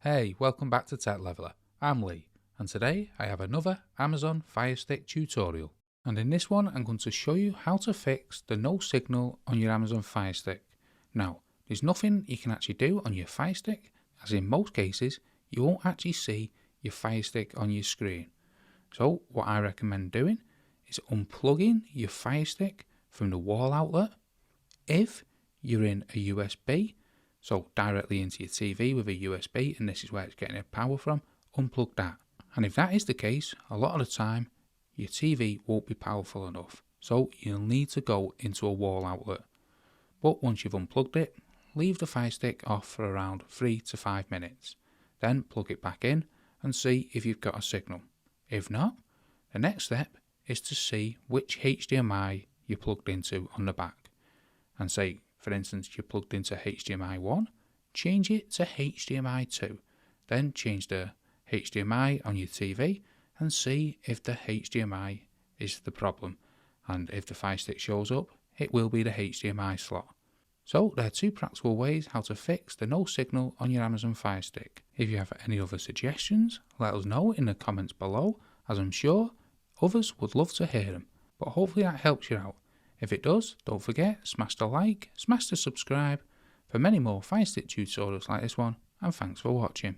Hey, welcome back to Tech Leveler. I'm Lee, and today I have another Amazon Firestick tutorial. And in this one I'm going to show you how to fix the no signal on your Amazon Firestick. Now, there's nothing you can actually do on your Firestick, as in most cases you won't actually see your Firestick on your screen. So what I recommend doing is unplugging your Firestick from the wall outlet. If you're in a USB, so directly into your TV with a USB, and this is where it's getting its power from, unplug that. And if that is the case, a lot of the time your TV won't be powerful enough, so you'll need to go into a wall outlet. But once you've unplugged it, leave the Firestick off for around 3 to 5 minutes. Then plug it back in and see if you've got a signal. If not, the next step is to see which HDMI you're plugged into on the back. And say, for instance, you're plugged into HDMI 1, change it to HDMI 2. Then change the HDMI on your TV and see if the HDMI is the problem. And if the Firestick shows up, it will be the HDMI slot. So there are two practical ways how to fix the no signal on your Amazon Firestick. If you have any other suggestions, let us know in the comments below, as I'm sure others would love to hear them. But hopefully that helps you out. If it does, don't forget, smash the like, smash the subscribe for many more Firestick tutorials like this one, and thanks for watching.